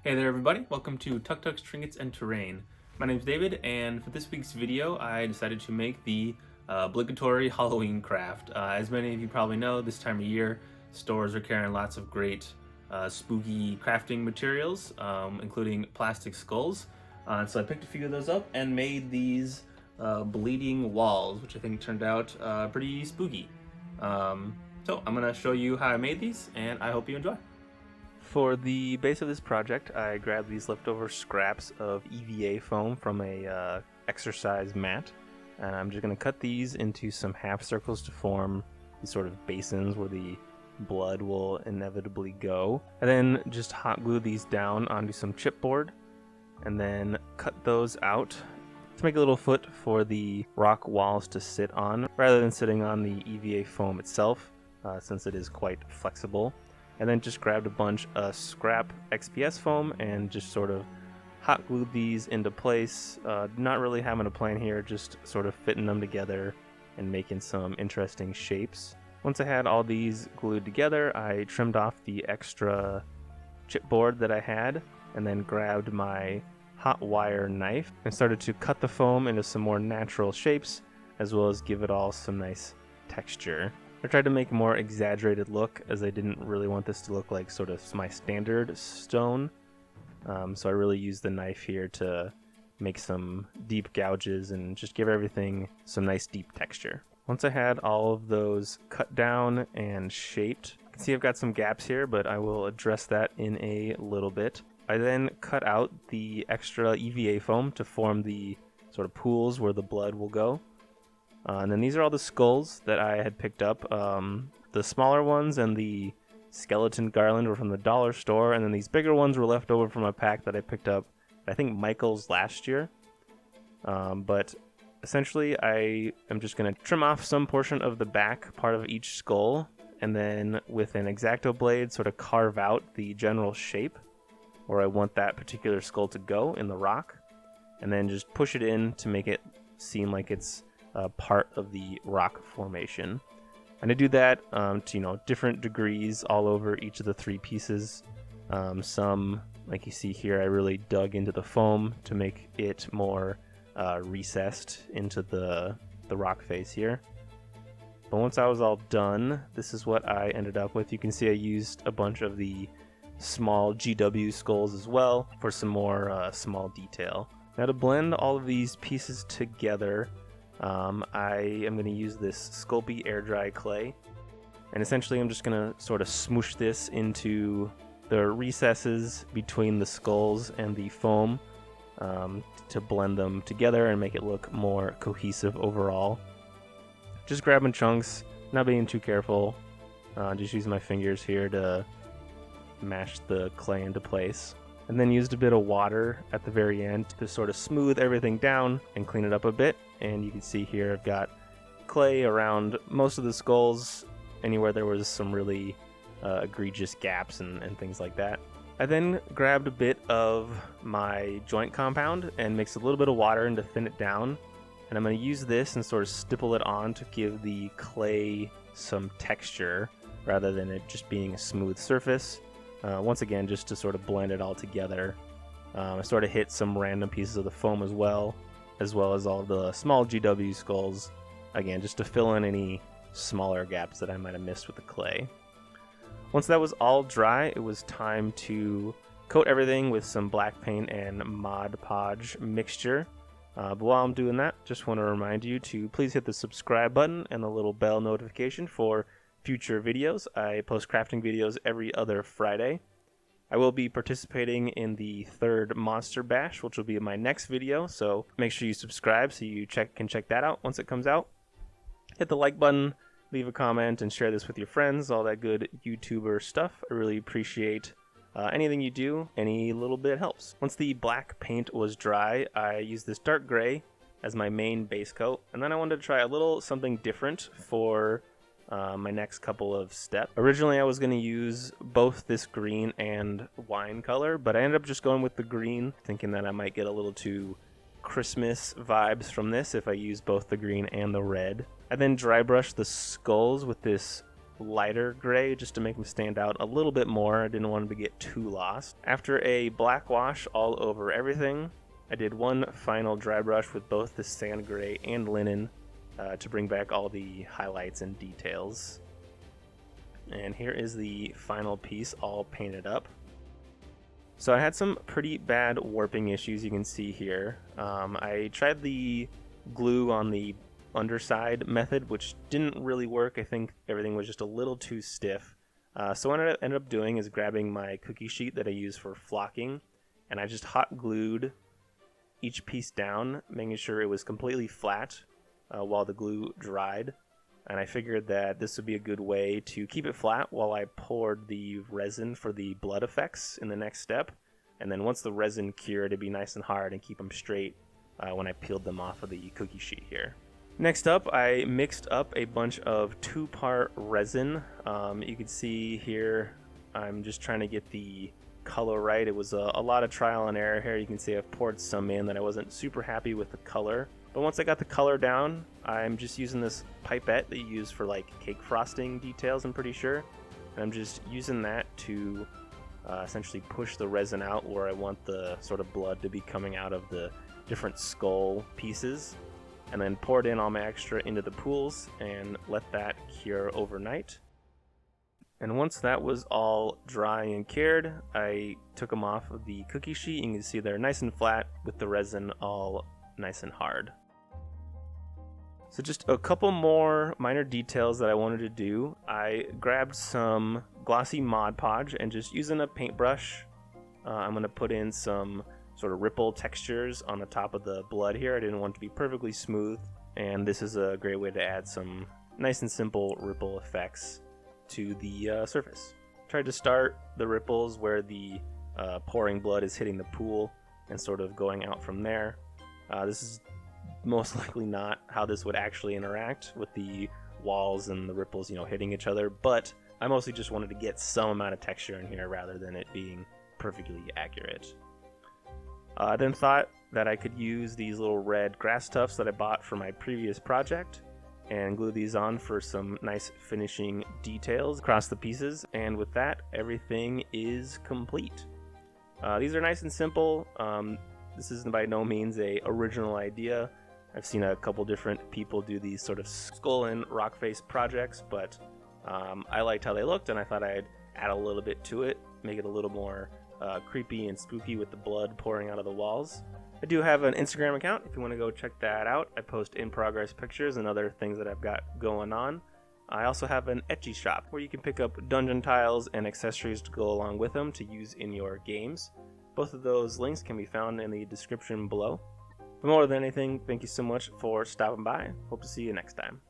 Hey there everybody, welcome to Tucktuk's Trinkets and Terrain. My name's David, and for this week's video I decided to make the obligatory Halloween craft. As many of you probably know, this time of year stores are carrying lots of great spooky crafting materials, including plastic skulls. So I picked a few of those up and made these bleeding walls, which I think turned out pretty spooky. So I'm going to show you how I made these, and I hope you enjoy. For the base of this project, I grabbed these leftover scraps of EVA foam from a exercise mat, and I'm just going to cut these into some half circles to form these sort of basins where the blood will inevitably go. And then just hot glue these down onto some chipboard, and then cut those out to make a little foot for the rock walls to sit on, rather than sitting on the EVA foam itself, since it is quite flexible. And then just grabbed a bunch of scrap XPS foam and just sort of hot glued these into place. Not really having a plan here, just sort of fitting them together and making some interesting shapes. Once I had all these glued together, I trimmed off the extra chipboard that I had and then grabbed my hot wire knife and started to cut the foam into some more natural shapes, as well as give it all some nice texture. I tried to make a more exaggerated look, as I didn't really want this to look like sort of my standard stone. So I really used the knife here to make some deep gouges and just give everything some nice deep texture. Once I had all of those cut down and shaped, you can see I've got some gaps here, but I will address that in a little bit. I then cut out the extra EVA foam to form the sort of pools where the blood will go. And then these are all the skulls that I had picked up. The smaller ones and the skeleton garland were from the dollar store, and then these bigger ones were left over from a pack that I picked up, I think Michael's last year. But essentially I am just going to trim off some portion of the back part of each skull, and then with an X-Acto blade sort of carve out the general shape where I want that particular skull to go in the rock, and then just push it in to make it seem like it's part of the rock formation. And I do that to different degrees all over each of the three pieces. Some, like you see here, I really dug into the foam to make it more recessed into the rock face here. But once I was all done, this is what I ended up with. You can see I used a bunch of the small GW skulls as well for some more small detail. Now to blend all of these pieces together, I am going to use this Sculpey air dry clay, and essentially I'm just going to sort of smoosh this into the recesses between the skulls and the foam to blend them together and make it look more cohesive overall. Just grabbing chunks, not being too careful, just using my fingers here to mash the clay into place. And then used a bit of water at the very end to sort of smooth everything down and clean it up a bit. And you can see here I've got clay around most of the skulls, anywhere there was some really egregious gaps and things like that. I then grabbed a bit of my joint compound and mixed a little bit of water in to thin it down. And I'm going to use this and sort of stipple it on to give the clay some texture rather than it just being a smooth surface. Once again, just to sort of blend it all together. I sort of hit some random pieces of the foam as well as all of the small GW skulls, again, just to fill in any smaller gaps that I might have missed with the clay. Once that was all dry, it was time to coat everything with some black paint and Mod Podge mixture. But while I'm doing that, just want to remind you to please hit the subscribe button and the little bell notification for future videos. I post crafting videos every other Friday. I will be participating in the third Monster Bash, which will be in my next video, so make sure you subscribe so you can check that out once it comes out. Hit the like button, leave a comment, and share this with your friends, all that good YouTuber stuff. I really appreciate anything you do. Any little bit helps. Once the black paint was dry, I used this dark gray as my main base coat, and then I wanted to try a little something different for my next couple of steps. Originally I was going to use both this green and wine color, but I ended up just going with the green, thinking that I might get a little too Christmas vibes from this if I use both the green and the red. I then dry brushed the skulls with this lighter gray just to make them stand out a little bit more. I didn't want them to get too lost. After a black wash all over everything, I did one final dry brush with both the sand gray and linen to bring back all the highlights and details. And here is the final piece all painted up. So I had some pretty bad warping issues you can see here. I tried the glue on the underside method, which didn't really work. I think everything was just a little too stiff. So what I ended up doing is grabbing my cookie sheet that I use for flocking, and I just hot glued each piece down, making sure it was completely flat while the glue dried. And I figured that this would be a good way to keep it flat while I poured the resin for the blood effects in the next step. And then once the resin cured, it'd be nice and hard and keep them straight when I peeled them off of the cookie sheet here. Next up, I mixed up a bunch of 2-part resin. You can see here, I'm just trying to get the color right. It was a lot of trial and error here. You can see I've poured some in that I wasn't super happy with the color. But once I got the color down, I'm just using this pipette that you use for like cake frosting details, I'm pretty sure. And I'm just using that to essentially push the resin out where I want the sort of blood to be coming out of the different skull pieces. And then poured in all my extra into the pools and let that cure overnight. And once that was all dry and cured, I took them off of the cookie sheet. You can see they're nice and flat with the resin all nice and hard. So just a couple more minor details that I wanted to do. I grabbed some glossy Mod Podge and just using a paintbrush, I'm going to put in some sort of ripple textures on the top of the blood here. I didn't want it to be perfectly smooth, and this is a great way to add some nice and simple ripple effects to the surface. Tried to start the ripples where the pouring blood is hitting the pool and sort of going out from there. This is most likely not how this would actually interact with the walls and the ripples, hitting each other, but I mostly just wanted to get some amount of texture in here rather than it being perfectly accurate. I then thought that I could use these little red grass tufts that I bought for my previous project and glue these on for some nice finishing details across the pieces, and with that, everything is complete. These are nice and simple. This is by no means an original idea. I've seen a couple different people do these sort of skull and rock face projects, but I liked how they looked, and I thought I'd add a little bit to it, make it a little more creepy and spooky with the blood pouring out of the walls. I do have an Instagram account if you want to go check that out. I post in-progress pictures and other things that I've got going on. I also have an Etsy shop where you can pick up dungeon tiles and accessories to go along with them to use in your games. Both of those links can be found in the description below. But more than anything, thank you so much for stopping by. Hope to see you next time.